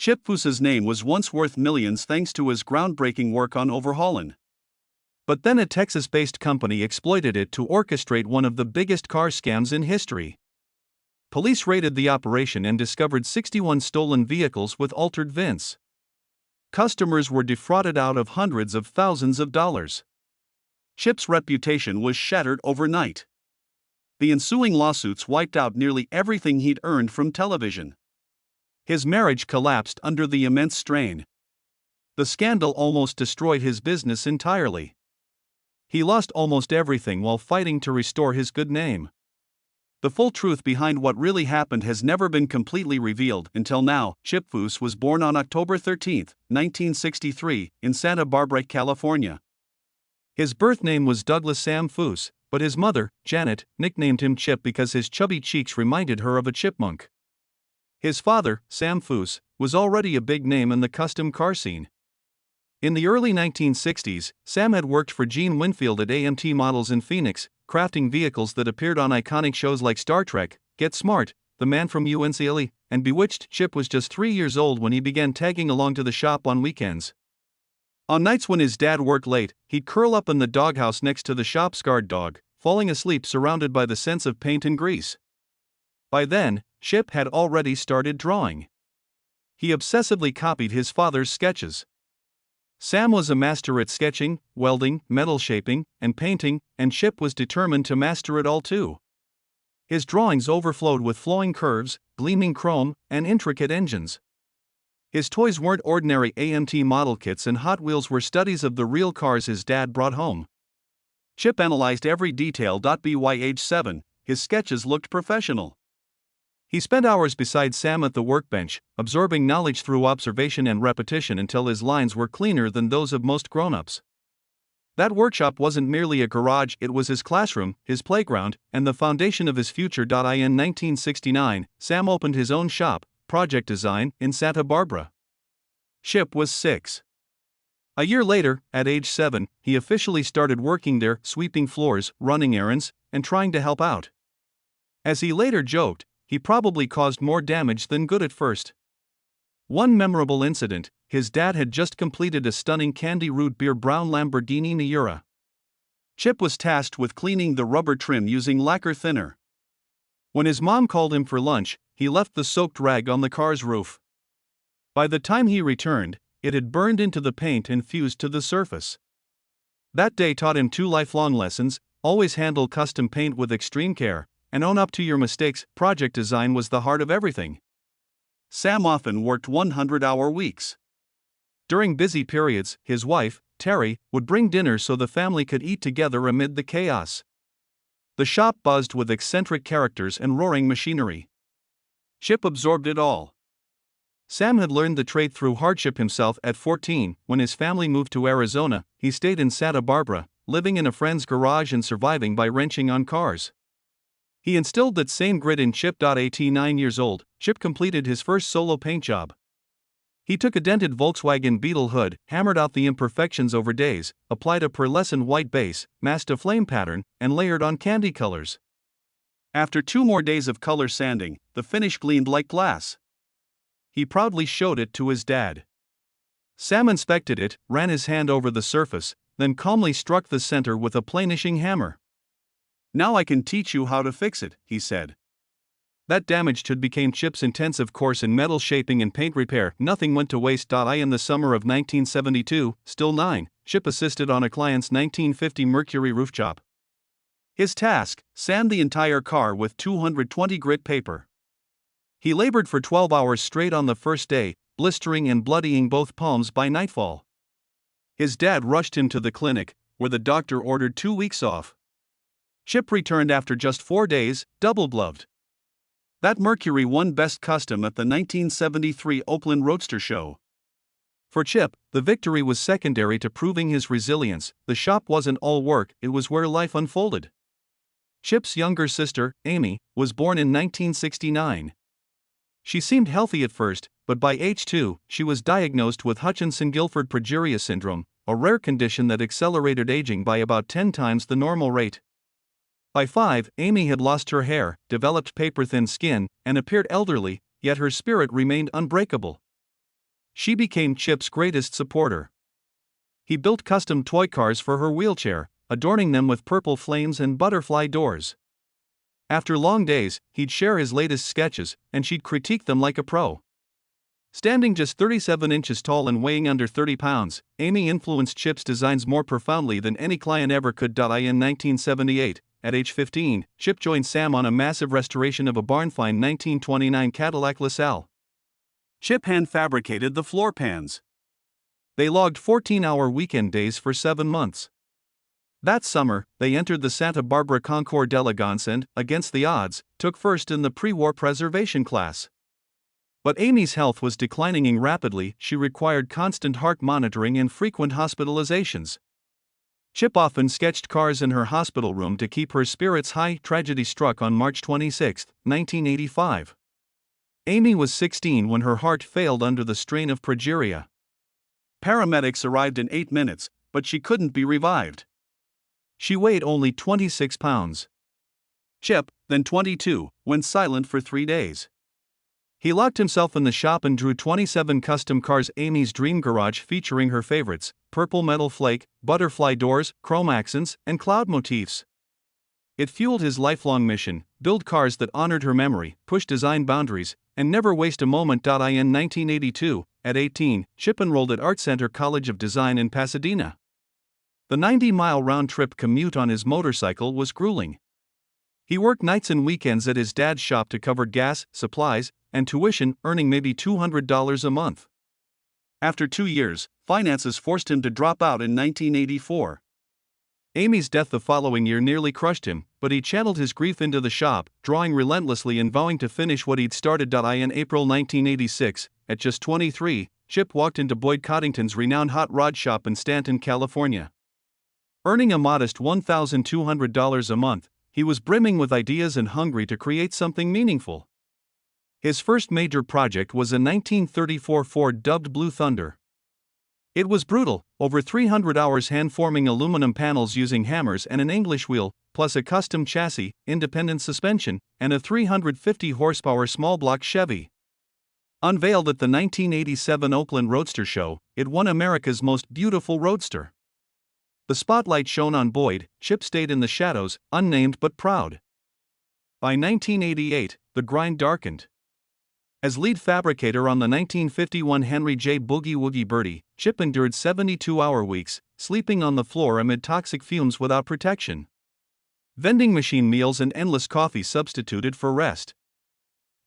Chip Foose's name was once worth millions thanks to his groundbreaking work on Overhaulin. But then a Texas-based company exploited it to orchestrate one of the biggest car scams in history. Police raided the operation and discovered 61 stolen vehicles with altered VINs. Customers were defrauded out of hundreds of thousands of dollars. Chip's reputation was shattered overnight. The ensuing lawsuits wiped out nearly everything he'd earned from television. His marriage collapsed under the immense strain. The scandal almost destroyed his business entirely. He lost almost everything while fighting to restore his good name. The full truth behind what really happened has never been completely revealed until now. Chip Foose was born on October 13, 1963, in Santa Barbara, California. His birth name was Douglas Sam Foose, but his mother, Janet, nicknamed him Chip because his chubby cheeks reminded her of a chipmunk. His father, Sam Foose, was already a big name in the custom car scene. In the early 1960s, Sam had worked for Gene Winfield at AMT Models in Phoenix, crafting vehicles that appeared on iconic shows like Star Trek, Get Smart, The Man from UNCLE, and Bewitched. Chip was just 3 years old when he began tagging along to the shop on weekends. On nights when his dad worked late, he'd curl up in the doghouse next to the shop's guard dog, falling asleep surrounded by the scents of paint and grease. By then, Chip had already started drawing. He obsessively copied his father's sketches. Sam was a master at sketching, welding, metal shaping, and painting, and Chip was determined to master it all too. His drawings overflowed with flowing curves, gleaming chrome, and intricate engines. His toys weren't ordinary AMT model kits, and Hot Wheels were studies of the real cars his dad brought home. Chip analyzed every detail. By age 7, his sketches looked professional. He spent hours beside Sam at the workbench, absorbing knowledge through observation and repetition until his lines were cleaner than those of most grown-ups. That workshop wasn't merely a garage, it was his classroom, his playground, and the foundation of his future. In 1969, Sam opened his own shop, Project Design, in Santa Barbara. Chip was 6. A year later, at age 7, he officially started working there, sweeping floors, running errands, and trying to help out. As he later joked, he probably caused more damage than good at first. One memorable incident: his dad had just completed a stunning candy root beer brown Lamborghini Miura. Chip was tasked with cleaning the rubber trim using lacquer thinner. When his mom called him for lunch, he left the soaked rag on the car's roof. By the time he returned, it had burned into the paint and fused to the surface. That day taught him 2 lifelong lessons: always handle custom paint with extreme care, and own up to your mistakes. Project Design was the heart of everything. Sam often worked 100-hour weeks. During busy periods, his wife, Terry, would bring dinner so the family could eat together amid the chaos. The shop buzzed with eccentric characters and roaring machinery. Chip absorbed it all. Sam had learned the trade through hardship himself. At 14, when his family moved to Arizona, he stayed in Santa Barbara, living in a friend's garage and surviving by wrenching on cars. He instilled that same grit in Chip. At 9 years old, Chip completed his first solo paint job. He took a dented Volkswagen Beetle hood, hammered out the imperfections over days, applied a pearlescent white base, masked a flame pattern, and layered on candy colors. After 2 more days of color sanding, the finish gleamed like glass. He proudly showed it to his dad. Sam inspected it, ran his hand over the surface, then calmly struck the center with a planishing hammer. "Now I can teach you how to fix it," he said. That damaged hood became Chip's intensive course in metal shaping and paint repair. Nothing went to waste. In the summer of 1972, still 9, Chip assisted on a client's 1950 Mercury roof job. His task: sand the entire car with 220 grit paper. He labored for 12 hours straight on the first day, blistering and bloodying both palms by nightfall. His dad rushed him to the clinic, where the doctor ordered 2 weeks off. Chip returned after just 4 days, double-gloved. That Mercury won Best Custom at the 1973 Oakland Roadster Show. For Chip, the victory was secondary to proving his resilience. The shop wasn't all work, it was where life unfolded. Chip's younger sister, Amy, was born in 1969. She seemed healthy at first, but by age 2, she was diagnosed with Hutchinson-Gilford progeria syndrome, a rare condition that accelerated aging by about 10 times the normal rate. By 5, Amy had lost her hair, developed paper-thin skin, and appeared elderly, yet her spirit remained unbreakable. She became Chip's greatest supporter. He built custom toy cars for her wheelchair, adorning them with purple flames and butterfly doors. After long days, he'd share his latest sketches, and she'd critique them like a pro. Standing just 37 inches tall and weighing under 30 pounds, Amy influenced Chip's designs more profoundly than any client ever could. In 1978, at age 15, Chip joined Sam on a massive restoration of a barn-find 1929 Cadillac LaSalle. Chip hand-fabricated the floor pans. They logged 14-hour weekend days for 7 months. That summer, they entered the Santa Barbara Concours d'Elegance and, against the odds, took first in the pre-war preservation class. But Amy's health was declining rapidly. She required constant heart monitoring and frequent hospitalizations. Chip often sketched cars in her hospital room to keep her spirits high. Tragedy struck on March 26, 1985. Amy was 16 when her heart failed under the strain of progeria. Paramedics arrived in 8 minutes, but she couldn't be revived. She weighed only 26 pounds. Chip, then 22, went silent for 3 days. He locked himself in the shop and drew 27 custom cars. Amy's dream garage featuring her favorites: purple metal flake, butterfly doors, chrome accents, and cloud motifs. It fueled his lifelong mission: build cars that honored her memory, push design boundaries, and never waste a moment. In 1982, at 18, Chip enrolled at Art Center College of Design in Pasadena. The 90-mile round-trip commute on his motorcycle was grueling. He worked nights and weekends at his dad's shop to cover gas, supplies, and tuition, earning maybe $200 a month. After 2 years, finances forced him to drop out in 1984. Amy's death the following year nearly crushed him, but he channeled his grief into the shop, drawing relentlessly and vowing to finish what he'd started. In April 1986, at just 23, Chip walked into Boyd Coddington's renowned hot rod shop in Stanton, California. Earning a modest $1,200 a month, he was brimming with ideas and hungry to create something meaningful. His first major project was a 1934 Ford dubbed Blue Thunder. It was brutal, over 300 hours hand-forming aluminum panels using hammers and an English wheel, plus a custom chassis, independent suspension, and a 350-horsepower small-block Chevy. Unveiled at the 1987 Oakland Roadster Show, it won America's Most Beautiful Roadster. The spotlight shone on Boyd. Chip stayed in the shadows, unnamed but proud. By 1988, the grind darkened. As lead fabricator on the 1951 Henry J. Boogie Woogie Birdie, Chip endured 72-hour weeks, sleeping on the floor amid toxic fumes without protection. Vending machine meals and endless coffee substituted for rest.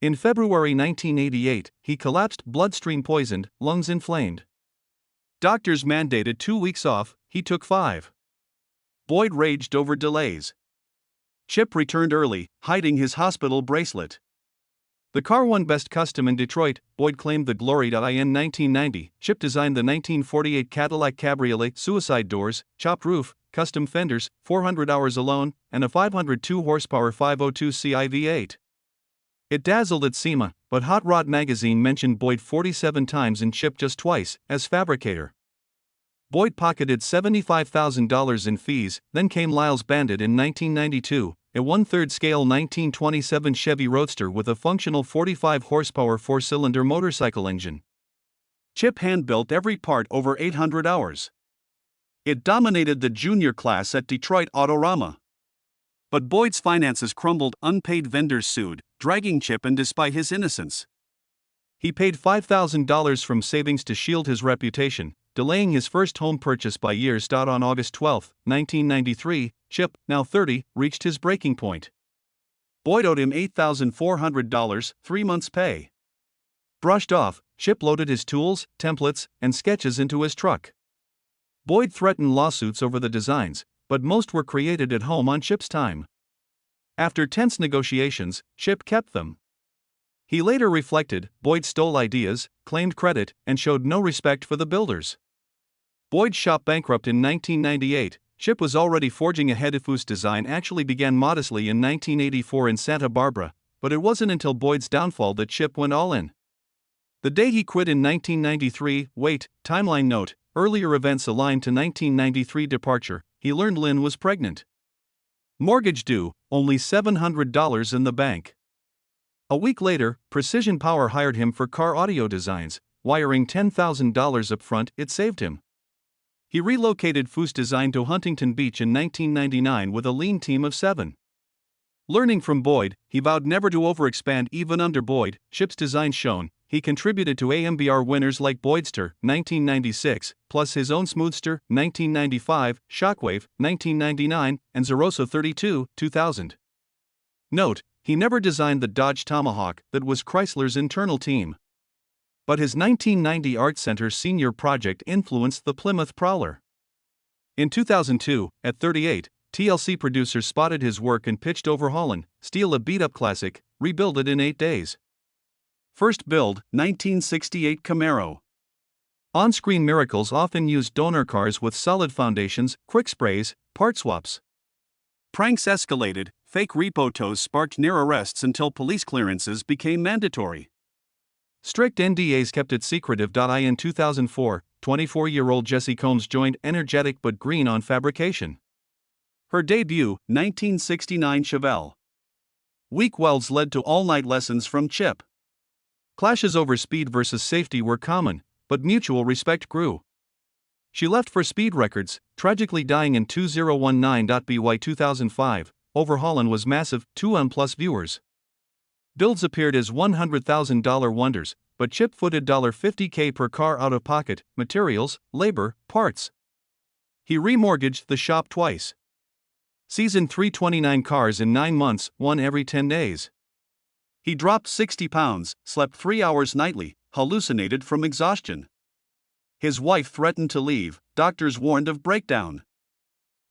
In February 1988, he collapsed, bloodstream poisoned, lungs inflamed. Doctors mandated 2 weeks off, he took 5. Boyd raged over delays. Chip returned early, hiding his hospital bracelet. The car won Best Custom in Detroit. Boyd claimed the glory. In 1990, Chip designed the 1948 Cadillac Cabriolet, suicide doors, chopped roof, custom fenders, 400 hours alone, and a 502-horsepower 502 CI-V8. It dazzled at SEMA, but Hot Rod magazine mentioned Boyd 47 times and Chip just twice, as fabricator. Boyd pocketed $75,000 in fees. Then came Lyle's Bandit in 1992, a 1/3 scale 1927 Chevy Roadster with a functional 45-horsepower 4-cylinder motorcycle engine. Chip hand-built every part over 800 hours. It dominated the junior class at Detroit Autorama. But Boyd's finances crumbled. Unpaid vendors sued, dragging Chip in despite his innocence. He paid $5,000 from savings to shield his reputation, delaying his first home purchase by years. On August 12, 1993, Chip, now 30, reached his breaking point. Boyd owed him $8,400, 3 months' pay. Brushed off, Chip loaded his tools, templates, and sketches into his truck. Boyd threatened lawsuits over the designs, but most were created at home on Chip's time. After tense negotiations, Chip kept them. He later reflected, Boyd stole ideas, claimed credit, and showed no respect for the builders. Boyd's shop bankrupt in 1998, Chip was already forging ahead. Foose Design actually began modestly in 1984 in Santa Barbara, but it wasn't until Boyd's downfall that Chip went all in. The day he quit in 1993, timeline note, earlier events aligned to 1993 departure, he learned Lynn was pregnant. Mortgage due, only $700 in the bank. A week later, Precision Power hired him for car audio designs, wiring $10,000 up front, it saved him. He relocated Foose Design to Huntington Beach in 1999 with a lean team of 7. Learning from Boyd, he vowed never to overexpand even under Boyd. Chip's design shown, he contributed to AMBR winners like Boydster, 1996, plus his own Smoothster, 1995, Shockwave, 1999, and Zeroso 32, 2000. Note, he never designed the Dodge Tomahawk that was Chrysler's internal team. But his 1990 Art Center senior project influenced the Plymouth Prowler. In 2002, at 38, TLC producers spotted his work and pitched Overhaulin, steal a beat-up classic, rebuild it in 8 days. First build, 1968 Camaro. On-screen miracles often used donor cars with solid foundations, quick sprays, part swaps. Pranks escalated, fake repo tows sparked near arrests until police clearances became mandatory. Strict NDAs kept it secretive. In 2004, 24-year-old Jessi Combs joined Energetic but Green on fabrication. Her debut, 1969 Chevelle. Weak welds led to all-night lessons from Chip. Clashes over speed versus safety were common, but mutual respect grew. She left for Speed Records, tragically dying in 2019. By 2005, Overhaulin was massive, 2M+ viewers. Builds appeared as $100,000 wonders, but Chip footed $50K per car out of pocket, materials, labor, parts. He remortgaged the shop twice. Seasoned 329 cars in 9 months, one every 10 days. He dropped 60 pounds, slept 3 hours nightly, hallucinated from exhaustion. His wife threatened to leave, doctors warned of breakdown.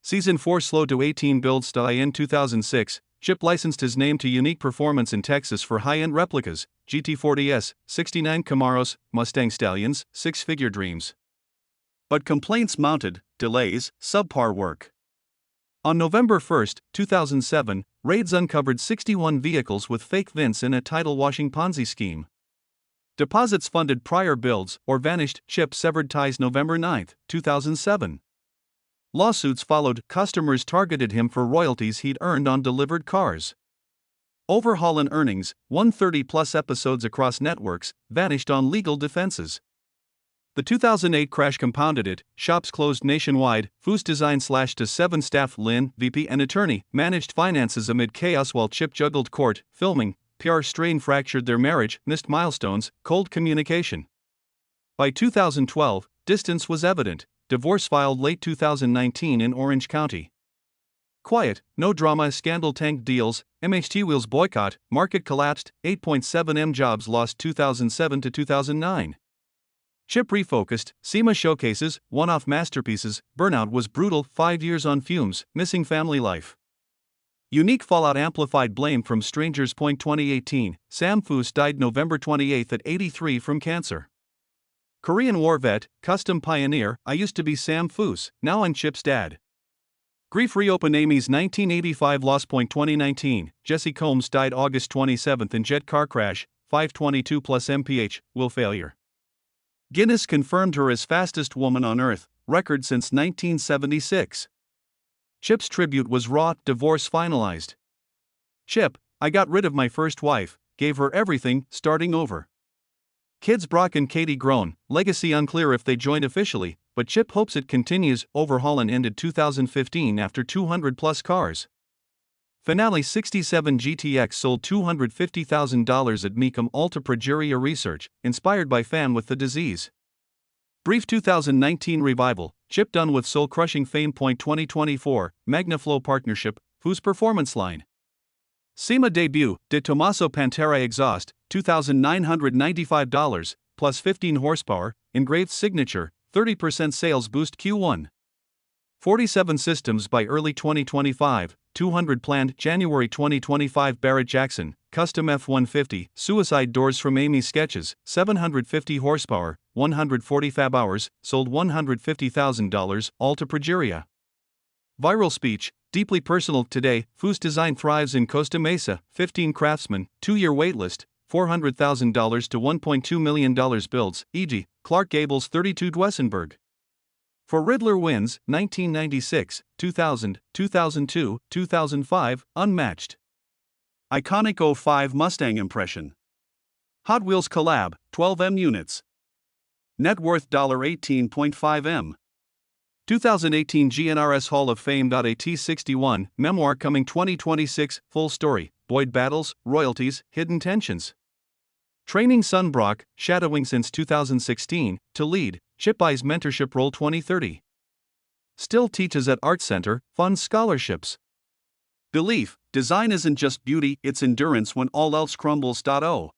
Season 4 slow to 18 builds. In 2006, Chip licensed his name to Unique Performance in Texas for high-end replicas, GT40S, 69 Camaros, Mustang Stallions, six-figure dreams. But complaints mounted, delays, subpar work. On November 1, 2007, raids uncovered 61 vehicles with fake VINs in a title-washing Ponzi scheme. Deposits funded prior builds or vanished. Chip severed ties November 9, 2007. Lawsuits followed. Customers targeted him for royalties he'd earned on delivered cars. Overhaulin earnings, 130+ episodes across networks, vanished on legal defenses. The 2008 crash compounded it. Shops closed nationwide. Foose Design slashed to 7 staff. Lynn, VP and attorney, managed finances amid chaos while Chip juggled court, filming. PR strain fractured their marriage, missed milestones, cold communication. By 2012, distance was evident. Divorce filed late 2019 in Orange County. Quiet, no drama. Scandal tanked deals. MHT wheels boycott. Market collapsed. 8.7M jobs lost 2007 to 2009. Chip refocused. SEMA showcases, one-off masterpieces. Burnout was brutal. 5 years on fumes. Missing family life. Unique fallout amplified. Blame from strangers. 2018, Sam Foose died November 28 at 83 from cancer. Korean War vet, custom pioneer. I used to be Sam Foose, now I'm Chip's dad. Grief reopen. Amy's 1985 loss. 2019, Jessi Combs died August 27 in jet car crash, 522+ mph, will failure. Guinness confirmed her as fastest woman on Earth, record since 1976. Chip's tribute was raw. Divorce finalized. Chip, I got rid of my first wife, gave her everything, starting over. Kids Brock and Katie grown, legacy unclear if they joined officially, but Chip hopes it continues. Overhaulin ended 2015 after 200+ cars. Finale 67 GTX sold $250,000 at Mecum. Alta Progeria research, inspired by fan with the disease. Brief 2019 revival, Chip done with soul-crushing fame. 2024, Magnaflow partnership, Foose performance line. SEMA debut, De Tomaso Pantera exhaust, $2,995, plus 15 horsepower, engraved signature, 30% sales boost. Q1. 47 systems by early 2025, 200 planned. January 2025. Barrett Jackson, custom F-150, suicide doors from Amy's sketches, 750 horsepower, 140 fab hours, sold $150,000. Alta Progeria. Viral speech, deeply personal. Today, Foose Design thrives in Costa Mesa. 15 craftsmen, 2-year waitlist, $400,000 to $1.2 million builds, e.g., Clark Gable's 32 Dwessenberg. For Ridler wins, 1996, 2000, 2002, 2005, unmatched. Iconic 05 Mustang impression. Hot Wheels collab, 12M units. Net worth $18.5 million. 2018 GNRS Hall of Fame. A T61 memoir coming 2026. Full story. Boyd battles, royalties, hidden tensions. Training son Brock, shadowing since 2016, to lead Chip I's mentorship role 2030. Still teaches at Art Center, funds scholarships. Belief, design isn't just beauty, it's endurance when all else crumbles.